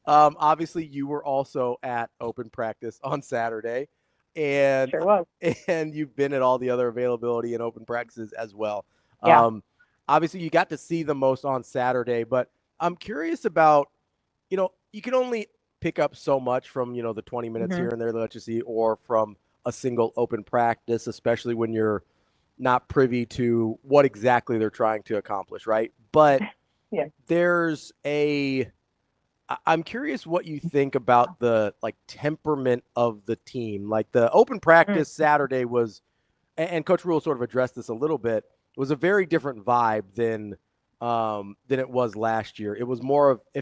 Obviously, you were also at open practice on Saturday, and Sure was. and you've been at all the other availability and open practices as well. Yeah. Um, Obviously, you got to see the most on Saturday, but I'm curious about, you can only pick up so much from, the 20 minutes Hmm. here and there that let you see, or from a single open practice, especially when you're not privy to what exactly they're trying to accomplish, right? But Yeah. there's I'm curious what you think about the like temperament of the team. Like the open Mm. practice Saturday was, and Coach Rhule sort of addressed this a little bit. It was a very different vibe than it was last year. It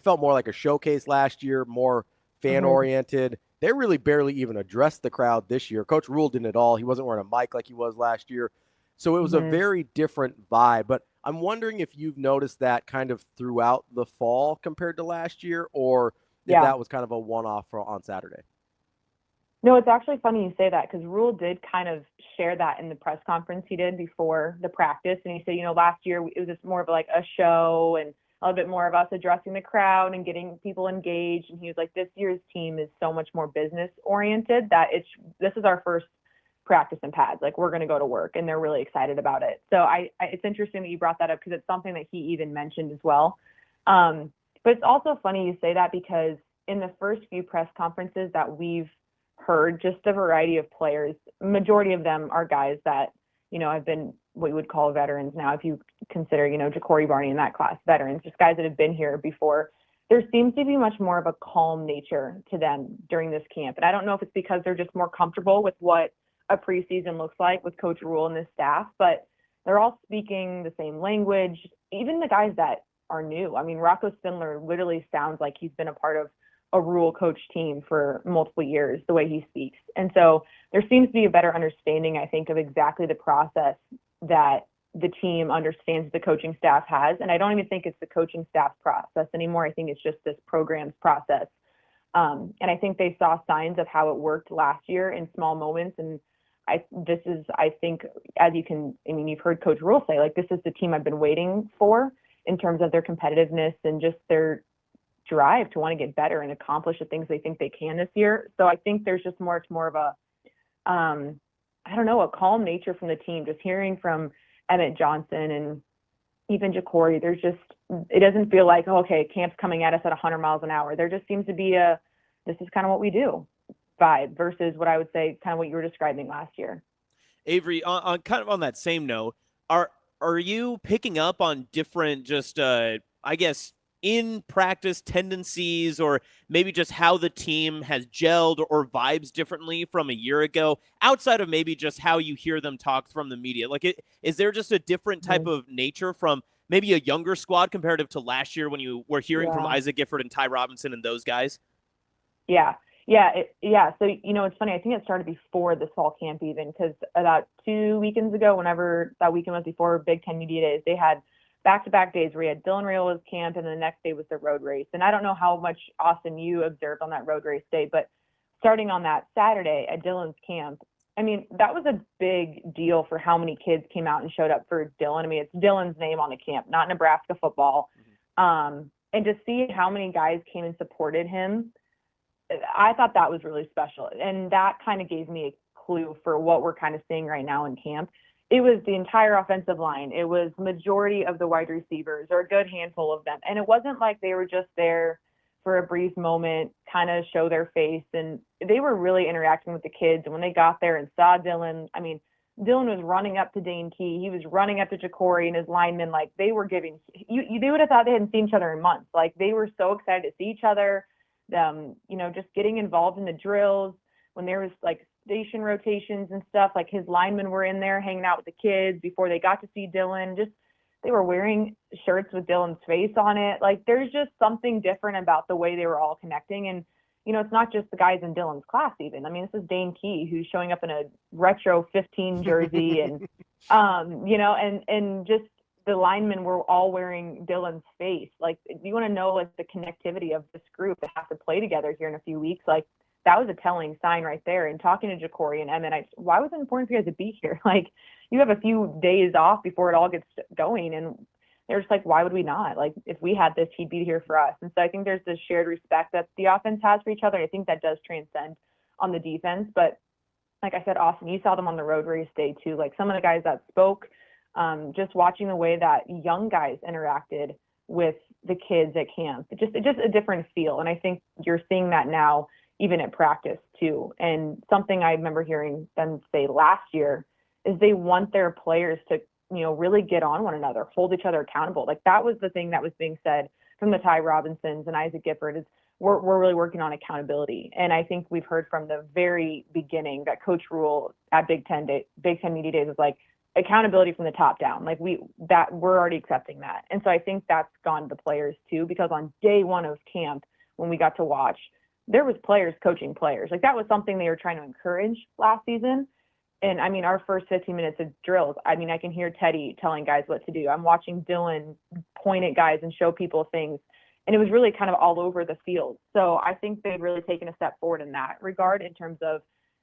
felt more like a showcase last year, more fan Hmm. oriented. They really barely even addressed the crowd this year. Coach Rhule didn't at all. He wasn't wearing a mic like he was last year. So it was a Hmm. very different vibe. But I'm wondering if you've noticed that kind of throughout the fall compared to last year, or if Yeah. that was kind of a one off on Saturday. No, it's actually funny you say that because Rule did kind of share that in the press conference he did before the practice. And he said, last year it was just more of like a show and a little bit more of us addressing the crowd and getting people engaged. And he was like, this year's team is so much more business oriented that this is our first practice in pads. Like we're going to go to work and they're really excited about it. So it's interesting that you brought that up because it's something that he even mentioned as well. But it's also funny you say that because in the first few press conferences that we've heard just a variety of players. Majority of them are guys that, have been what you would call veterans now, if you consider, Jacory Barney in that class, veterans, just guys that have been here before. There seems to be much more of a calm nature to them during this camp. And I don't know if it's because they're just more comfortable with what a preseason looks like with Coach Rhule and this staff, but they're all speaking the same language. Even the guys that are new. I mean, Rocco Spindler literally sounds like he's been a part of a Rhule coach team for multiple years, the way he speaks. And so there seems to be a better understanding, I think, of exactly the process that the team understands the coaching staff has. And I don't even think it's the coaching staff process anymore. I think it's just this program's process. And I think they saw signs of how it worked last year in small moments. And I think, as you can, I mean, you've heard Coach Rhule say, like, this is the team I've been waiting for in terms of their competitiveness and just their drive to want to get better and accomplish the things they think they can this year. So I think there's just more of a I don't know, a calm nature from the team. Just hearing from Emmett Johnson and even Jakory, it doesn't feel like, oh, okay, camp's coming at us at 100 miles an hour. There just seems to be this is kind of what we do vibe versus what I would say kind of what you were describing last year. Avery, on kind of on that same note, are are you picking up on different just I guess in practice tendencies or maybe just how the team has gelled or vibes differently from a year ago outside of maybe just how you hear them talk from the media? Like is there just a different type Mm-hmm. of nature from maybe a younger squad comparative to last year when you were hearing from Yeah. Isaac Gifford and Ty Robinson and those guys? Yeah. So, it's funny. I think it started before this fall camp even because about 2 weekends ago, whenever that weekend was before Big Ten Media Days, they had back-to-back days where you had Dylan Raiola's camp and the next day was the road race. And I don't know how much, Austin, you observed on that road race day, but starting on that Saturday at Dylan's camp, I mean, that was a big deal for how many kids came out and showed up for Dylan. I mean, it's Dylan's name on the camp, not Nebraska football. And to see how many guys came and supported him, I thought that was really special. And that kind of gave me a clue for what we're kind of seeing right now in camp. It was the entire offensive line. It was majority of the wide receivers or a good handful of them. And it wasn't like they were just there for a brief moment, kind of show their face. And they were really interacting with the kids. And when they got there and saw Dylan, I mean, Dylan was running up to Dane Key. He was running up to Jakory and his linemen. Like they were giving, they would have thought they hadn't seen each other in months. Like they were so excited to see each other. Just getting involved in the drills when there was like station rotations and stuff. Like his linemen were in there hanging out with the kids before they got to see Dylan. Just they were wearing shirts with Dylan's face on it. Like there's just something different about the way they were all connecting. And it's not just the guys in Dylan's class even. I mean, this is Dane Key who's showing up in a retro 15 jersey and and just the linemen were all wearing Dylan's face. Like, you want to know like the connectivity of this group that has to play together here in a few weeks. Like, that was a telling sign right there. And talking to Jakory and Emmett, why was it important for you guys to be here? Like, you have a few days off before it all gets going, and they're just like, why would we not? Like, if we had this, he'd be here for us. And so I think there's this shared respect that the offense has for each other. I think that does transcend on the defense. But like I said, Austin, you saw them on the road race day too. Like some of the guys that spoke, just watching the way that young guys interacted with the kids at camp, it just a different feel. And I think you're seeing that now, even at practice too. And something I remember hearing them say last year is they want their players to, really get on one another, hold each other accountable. Like that was the thing that was being said from the Ty Robinsons and Isaac Gifford is we're really working on accountability. And I think we've heard from the very beginning that Coach Rhule at Big Ten Media Days was like accountability from the top down. Like we're already accepting that. And so I think that's gone to players too, because on day one of camp, when we got to watch, there was players coaching players. Like that was something they were trying to encourage last season. And I mean, our first 15 minutes of drills, I mean, I can hear Teddy telling guys what to do. I'm watching Dylan point at guys and show people things. And it was really kind of all over the field. So I think they've really taken a step forward in that regard in terms of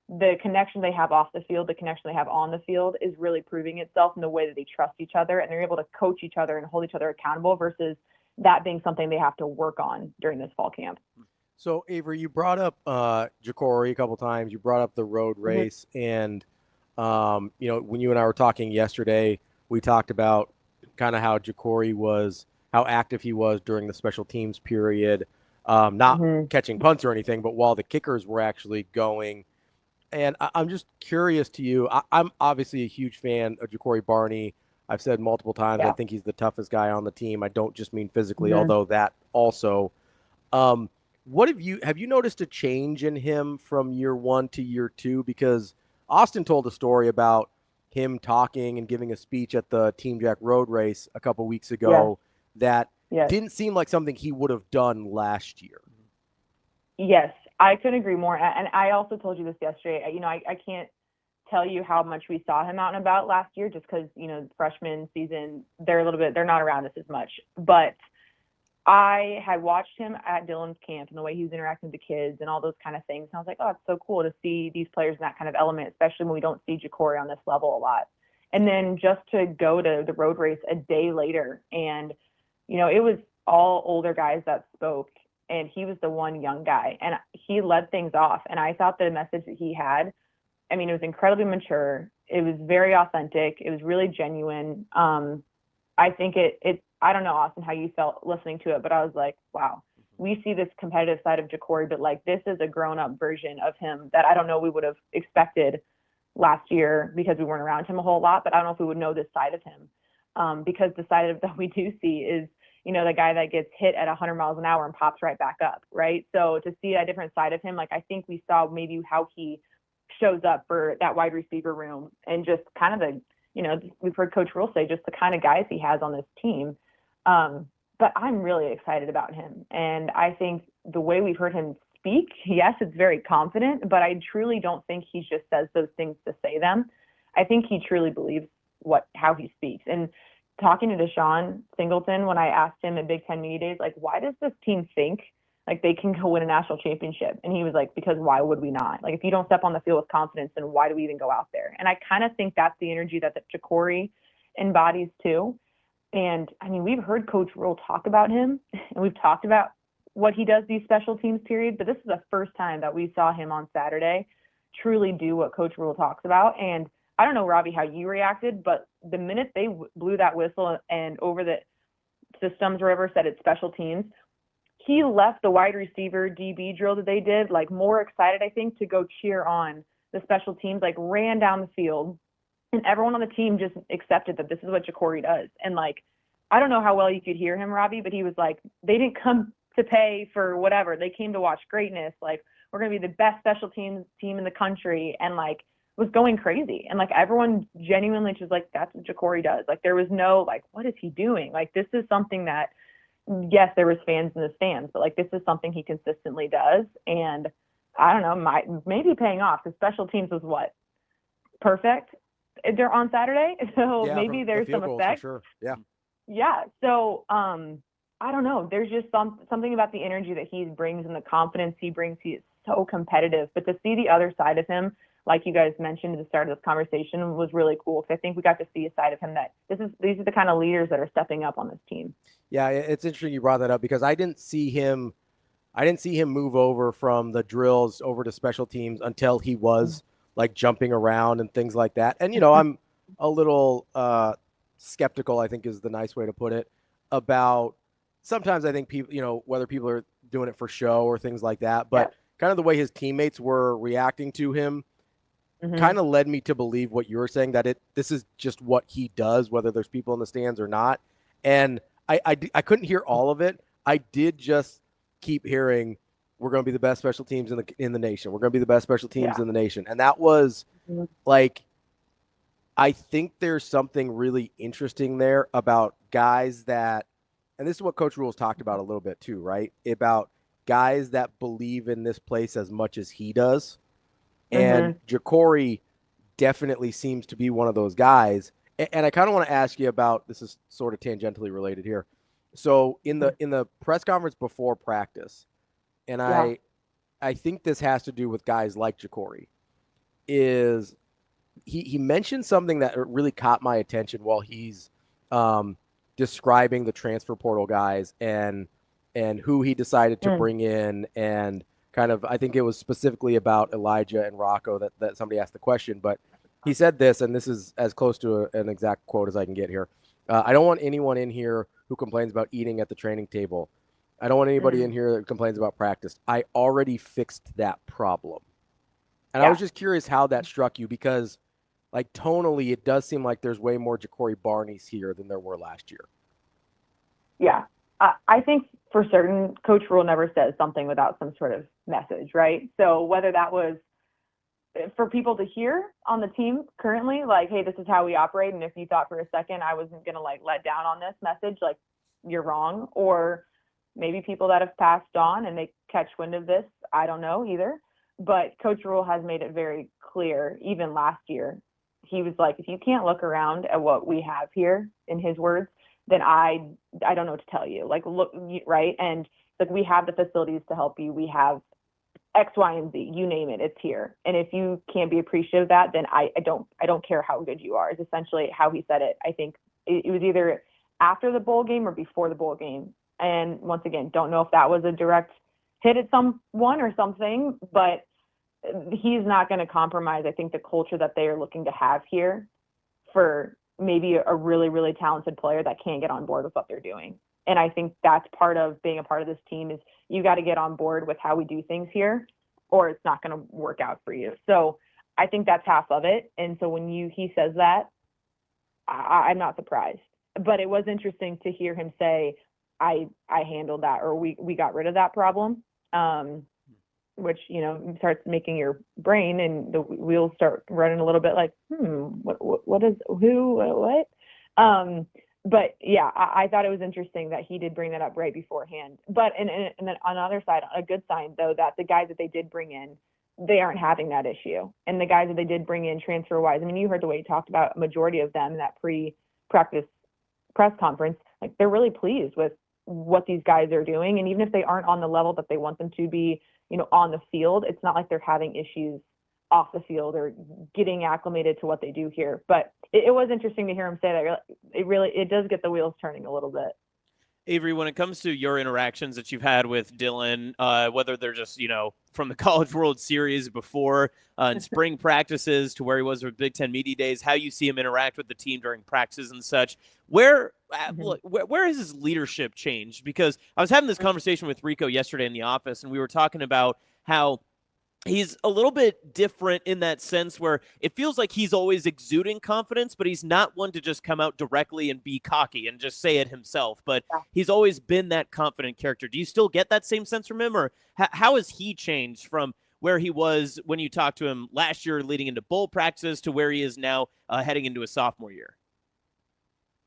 the connection they have off the field, the connection they have on the field is really proving itself in the way that they trust each other and they're able to coach each other and hold each other accountable versus that being something they have to work on during this fall camp. So, Avery, you brought up Jakory a couple times. You brought up the road race. And, when you and I were talking yesterday, we talked about kind of how Jakory was, how active he was during the special teams period, not catching punts or anything, but while the kickers were actually going. And I'm just curious to you. I'm obviously a huge fan of Jacory Barney. I've said multiple times, I think he's the toughest guy on the team. I don't just mean physically, although that also. What have you noticed a change in him from year one to year two? Because Austin told a story about him talking and giving a speech at the Team Jack Road Race a couple weeks ago that didn't seem like something he would have done last year. Yes, I couldn't agree more. And I also told you this yesterday. I can't tell you how much we saw him out and about last year just because, freshman season, they're not around us as much. But I had watched him at Dylan's camp and the way he was interacting with the kids and all those kind of things. And I was like, oh, it's so cool to see these players in that kind of element, especially when we don't see Jakory on this level a lot. And then just to go to the road race a day later and, it was all older guys that spoke and he was the one young guy and he led things off. And I thought the message that he had, I mean, it was incredibly mature. It was very authentic. It was really genuine. I think I don't know, Austin, how you felt listening to it, but I was like, wow, we see this competitive side of Jakory, but like this is a grown-up version of him that I don't know we would have expected last year because we weren't around him a whole lot, but I don't know if we would know this side of him because the side of that we do see is, the guy that gets hit at 100 miles an hour and pops right back up, right? So to see a different side of him, like I think we saw maybe how he shows up for that wide receiver room and just kind of we've heard Coach Rhule say just the kind of guys he has on this team. But I'm really excited about him. And I think the way we've heard him speak, yes, it's very confident, but I truly don't think he just says those things to say them. I think he truly believes how he speaks. And talking to Deshaun Singleton, when I asked him at Big Ten Media Days, like, why does this team think like they can go win a national championship? And he was like, because why would we not? Like, if you don't step on the field with confidence, then why do we even go out there? And I kind of think that's the energy that Jakory embodies too. And I mean, we've heard Coach Rhule talk about him and we've talked about what he does these special teams period, but this is the first time that we saw him on Saturday truly do what Coach Rhule talks about. And I don't know, Ravi, how you reacted, but the minute they blew that whistle and over the systems or whatever said it's special teams, he left the wide receiver DB drill that they did, like more excited, I think, to go cheer on the special teams, like ran down the field. And everyone on the team just accepted that this is what Jakory does. And like, I don't know how well you could hear him, Ravi, but he was like, they didn't come to pay for whatever. They came to watch greatness. Like, we're going to be the best special team in the country. And like, was going crazy. And like, everyone genuinely just like, that's what Jakory does. Like, there was no, like, what is he doing? Like, this is something that, yes, there was fans in the stands, but like, this is something he consistently does. And I don't know, maybe paying off because special teams was what? Perfect. They're on Saturday. So maybe there's some effect. For sure. Yeah. So, I don't know. There's just something about the energy that he brings and the confidence he brings. He is so competitive, but to see the other side of him, like you guys mentioned at the start of this conversation, was really cool, because I think we got to see a side of him that these are the kind of leaders that are stepping up on this team. Yeah, it's interesting you brought that up, because I didn't see him move over from the drills over to special teams until he was like jumping around and things like that. And, I'm a little skeptical, I think is the nice way to put it, about sometimes I think people, whether people are doing it for show or things like that, but kind of the way his teammates were reacting to him kind of led me to believe what you were saying, that this is just what he does, whether there's people in the stands or not. And I couldn't hear all of it. I did just keep hearing, we're going to be the best special teams in the nation. We're going to be the best special teams in the nation. And that was like, I think there's something really interesting there about guys that, and this is what Coach Rhule's talked about a little bit too, right? About guys that believe in this place as much as he does. And Jakory definitely seems to be one of those guys. And I kind of want to ask you about, this is sort of tangentially related here. So in the press conference before practice, and I think this has to do with guys like Jakory, is he mentioned something that really caught my attention while he's describing the transfer portal guys and who he decided to bring in, and kind of, I think it was specifically about Elijah and Rocco that somebody asked the question, but he said this, and this is as close to an exact quote as I can get here. I don't want anyone in here who complains about eating at the training table. I don't want anybody in here that complains about practice. I already fixed that problem. And I was just curious how that struck you, because like tonally, it does seem like there's way more Jacory Barneys here than there were last year. Yeah. I think for certain, Coach Rhule never says something without some sort of message, right? So whether that was for people to hear on the team currently, like, hey, this is how we operate, and if you thought for a second I wasn't going to like let down on this message, like, you're wrong. Or maybe people that have passed on and they catch wind of this, I don't know either. But Coach Rhule has made it very clear, even last year, he was like, if you can't look around at what we have here, in his words, then I don't know what to tell you. Like, look, right? And like, we have the facilities to help you. We have X, Y, and Z, you name it, it's here. And if you can't be appreciative of that, then I don't care how good you are, is essentially how he said it. I think it was either after the bowl game or before the bowl game. And once again, don't know if that was a direct hit at someone or something, but he's not going to compromise, I think, the culture that they are looking to have here for maybe a really, really talented player that can't get on board with what they're doing. And I think that's part of being a part of this team, is you got to get on board with how we do things here, or it's not going to work out for you. So I think that's half of it. And so when he says that, I'm not surprised. But it was interesting to hear him say, I handled that, or we got rid of that problem, which, starts making your brain and the wheels start running a little bit like, what is, who, what? But yeah, I thought it was interesting that he did bring that up right beforehand. But and then on the other side, a good sign though, that the guys that they did bring in, they aren't having that issue. And the guys that they did bring in transfer wise, I mean, you heard the way he talked about a majority of them in that pre-practice press conference, like, they're really pleased with what these guys are doing. And even if they aren't on the level that they want them to be, on the field, it's not like they're having issues off the field or getting acclimated to what they do here. But it was interesting to hear him say that. It does get the wheels turning a little bit. Avery, when it comes to your interactions that you've had with Dylan, whether they're just, from the College World Series before and spring practices to where he was with Big Ten Media Days, how you see him interact with the team during practices and such, where has his leadership changed? Because I was having this conversation with Rico yesterday in the office, and we were talking about how he's a little bit different in that sense where it feels like he's always exuding confidence, but he's not one to just come out directly and be cocky and just say it himself. But he's always been that confident character. Do you still get that same sense from him, or how has he changed from where he was when you talked to him last year leading into bowl practices to where he is now heading into his sophomore year?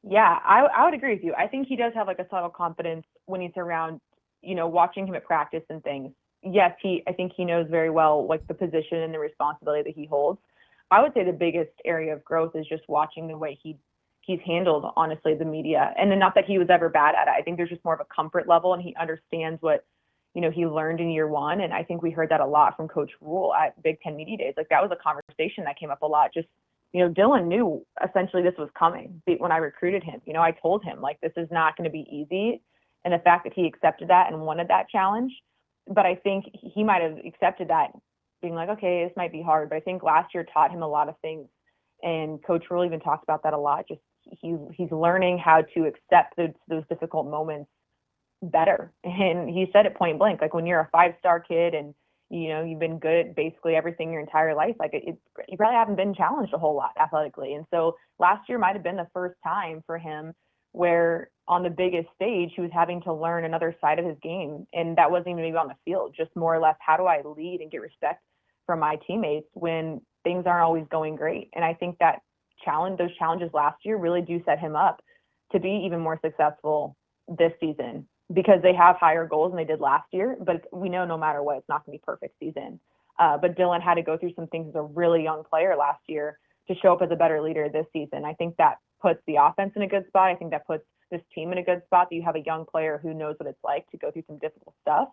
Yeah, I would agree with you. I think he does have like a subtle confidence when he's around, watching him at practice and things. Yes, I think he knows very well like the position and the responsibility that he holds. I would say the biggest area of growth is just watching the way he's handled, honestly, the media. And then not that he was ever bad at it. I think there's just more of a comfort level, and he understands what, he learned in year one. And I think we heard that a lot from Coach Rhule at Big Ten Media Days. Like, that was a conversation that came up a lot. Just, Dylan knew essentially this was coming when I recruited him. I told him, like, this is not going to be easy. And the fact that he accepted that and wanted that challenge. But I think he might have accepted that being like, okay, this might be hard. But I think last year taught him a lot of things. And Coach Rhule even talks about that a lot. Just he's learning how to accept those difficult moments better. And he said it point blank, like, when you're a 5-star kid and you've been good at basically everything your entire life, like, you probably haven't been challenged a whole lot athletically. And so last year might have been the first time for him where on the biggest stage he was having to learn another side of his game, and that wasn't even maybe on the field, just more or less, how do I lead and get respect from my teammates when things aren't always going great. And I think that those challenges last year really do set him up to be even more successful this season, because they have higher goals than they did last year. But we know no matter what, it's not going to be a perfect season. But Dylan had to go through some things as a really young player last year to show up as a better leader this season. I think that puts the offense in a good spot. I think that puts this team in a good spot, that you have a young player who knows what it's like to go through some difficult stuff.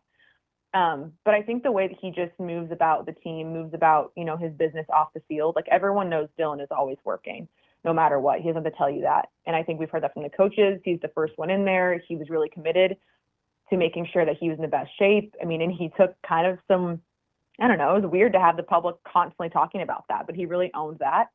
But I think the way that he just moves about the team, moves about, his business off the field, like, everyone knows Dylan is always working no matter what. He doesn't have to tell you that. And I think we've heard that from the coaches. He's the first one in there. He was really committed to making sure that he was in the best shape. I mean, and he took kind of some, I don't know, it was weird to have the public constantly talking about that, but he really owned that.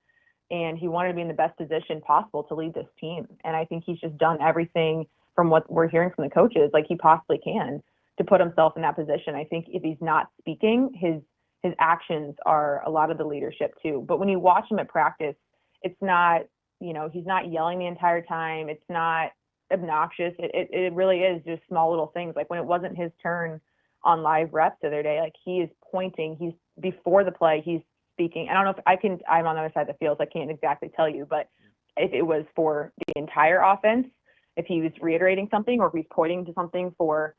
And he wanted to be in the best position possible to lead this team. And I think he's just done everything from what we're hearing from the coaches, like he possibly can, to put himself in that position. I think if he's not speaking, his actions are a lot of the leadership too. But when you watch him at practice, it's not, he's not yelling the entire time. It's not obnoxious. It really is just small little things. Like, when it wasn't his turn on live reps the other day, like, he is pointing, he's before the play, he's speaking. I don't know if I'm on the other side of the field, so I can't exactly tell you, but if it was for the entire offense, if he was reiterating something, or if he's pointing to something for,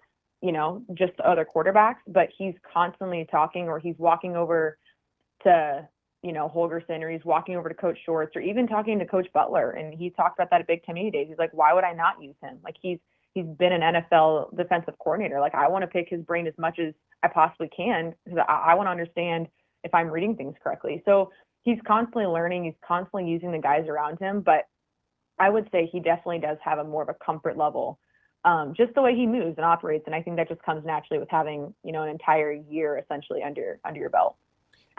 just the other quarterbacks, but he's constantly talking, or he's walking over to, Holgerson, or he's walking over to Coach Shorts, or even talking to Coach Butler. And he talked about that at Big Ten Media Days. He's like, why would I not use him? Like, he's been an NFL defensive coordinator. Like, I want to pick his brain as much as I possibly can, because I want to understand if I'm reading things correctly. So he's constantly learning. He's constantly using the guys around him. But I would say he definitely does have a more of a comfort level, just the way he moves and operates. And I think that just comes naturally with having, an entire year essentially under your belt.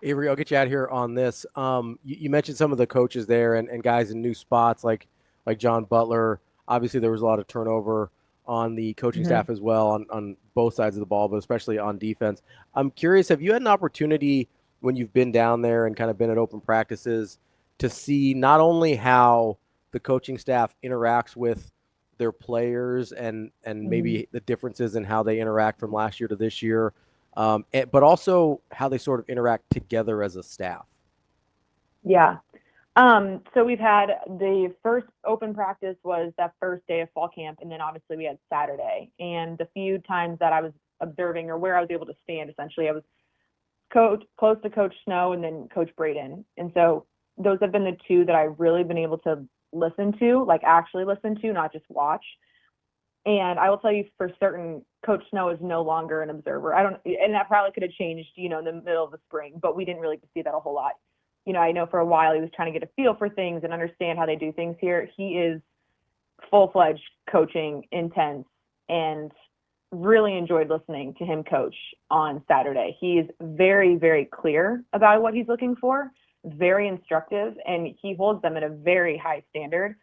Avery, I'll get you out here on this. You mentioned some of the coaches there and guys in new spots like John Butler. Obviously, there was a lot of turnover on the coaching staff as well on both sides of the ball, but especially on defense. I'm curious, have you had an opportunity when you've been down there and kind of been at open practices to see not only how the coaching staff interacts with their players and maybe the differences in how they interact from last year to this year, but also how they sort of interact together as a staff? Yeah. So we've had the first open practice was that first day of fall camp. And then obviously we had Saturday, and the few times that I was observing, or where I was able to stand, essentially I was close to Coach Snow and then Coach Braden. And so those have been the two that I've really been able to listen to, like actually listen to, not just watch. And I will tell you for certain, Coach Snow is no longer an observer. And that probably could have changed, in the middle of the spring, but we didn't really see that a whole lot. I know for a while he was trying to get a feel for things and understand how they do things here. He is full-fledged coaching, intense, and really enjoyed listening to him coach on Saturday. He is very, very clear about what he's looking for, very instructive, and he holds them at a very high standard.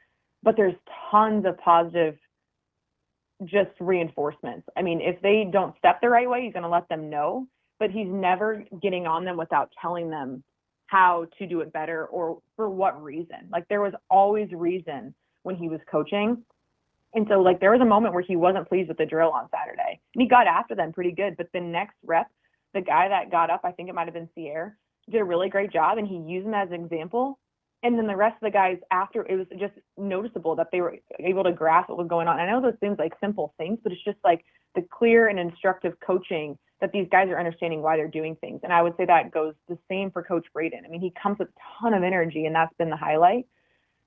But there's tons of positive just reinforcements. I mean, if they don't step the right way, he's going to let them know, but he's never getting on them without telling them how to do it better or for what reason. Like, there was always reason when he was coaching. And so, like, there was a moment where he wasn't pleased with the drill on Saturday, and he got after them pretty good. But the next rep, the guy that got up, I think it might have been Sierre, did a really great job, and he used him as an example. And then the rest of the guys after, it was just noticeable that they were able to grasp what was going on. I know those things like simple things, but it's just like the clear and instructive coaching that these guys are understanding why they're doing things. And I would say that goes the same for Coach Braden. I mean, he comes with a ton of energy, and that's been the highlight.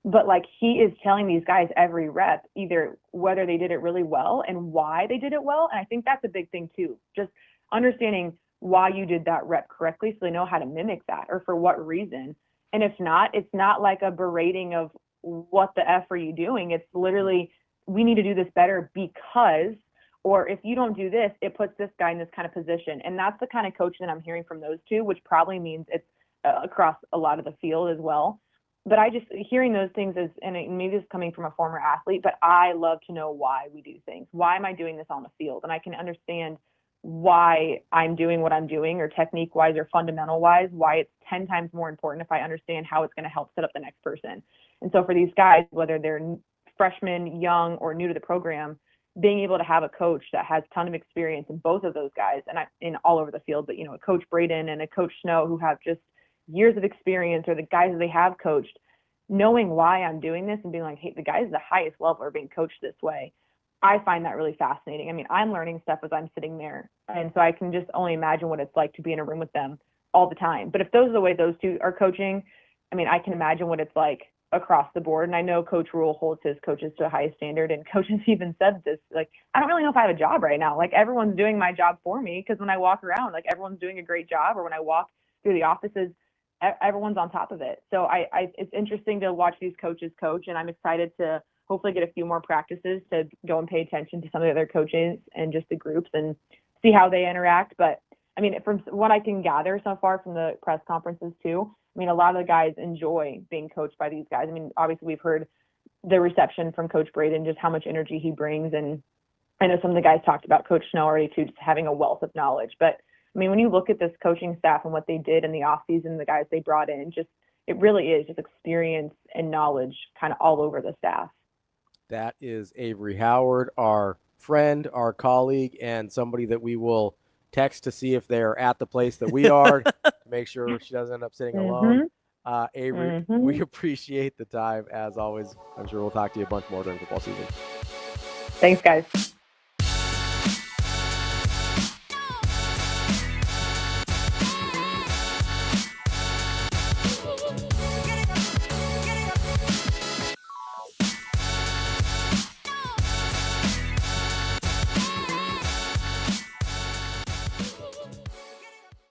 But like he is telling these guys every rep, either whether they did it really well and why they did it well. And I think that's a big thing too. Just understanding why you did that rep correctly so they know how to mimic that or for what reason. And if not, it's not like a berating of what the F are you doing? It's literally, we need to do this better because, or if you don't do this, it puts this guy in this kind of position. And that's the kind of coaching that I'm hearing from those two, which probably means it's across a lot of the field as well. But I just, hearing those things is, and maybe it's coming from a former athlete, but I love to know why we do things. Why am I doing this on the field? And I can understand why I'm doing what I'm doing, or technique wise or fundamental wise, why it's 10 times more important if I understand how it's going to help set up the next person. And so for these guys, whether they're freshmen, young, or new to the program, being able to have a coach that has a ton of experience in both of those guys, and in all over the field, but a coach Braden and a coach Snow who have just years of experience, or the guys that they have coached, knowing why I'm doing this and being like, hey, the guys at the highest level are being coached this way. I find that really fascinating. I mean, I'm learning stuff as I'm sitting there. And so I can just only imagine what it's like to be in a room with them all the time. But if those are the way those two are coaching, I mean, I can imagine what it's like across the board. And I know Coach Rhule holds his coaches to a high standard, and coaches even said this, like, I don't really know if I have a job right now. Like, everyone's doing my job for me, because when I walk around, like, everyone's doing a great job, or when I walk through the offices, everyone's on top of it. So it's interesting to watch these coaches coach, and I'm excited to hopefully get a few more practices to go and pay attention to some of the other coaches and just the groups and see how they interact. But I mean, from what I can gather so far from the press conferences too, I mean, a lot of the guys enjoy being coached by these guys. I mean, obviously we've heard the reception from Coach Braden, just how much energy he brings. And I know some of the guys talked about Coach Snow already too, just having a wealth of knowledge. But I mean, when you look at this coaching staff and what they did in the offseason, the guys they brought in, just, it really is just experience and knowledge kind of all over the staff. That is Avarie Howard, our friend, our colleague, and somebody that we will text to see if they're at the place that we are to make sure she doesn't end up sitting alone. Avarie, we appreciate the time as always. I'm sure we'll talk to you a bunch more during football season. Thanks, guys.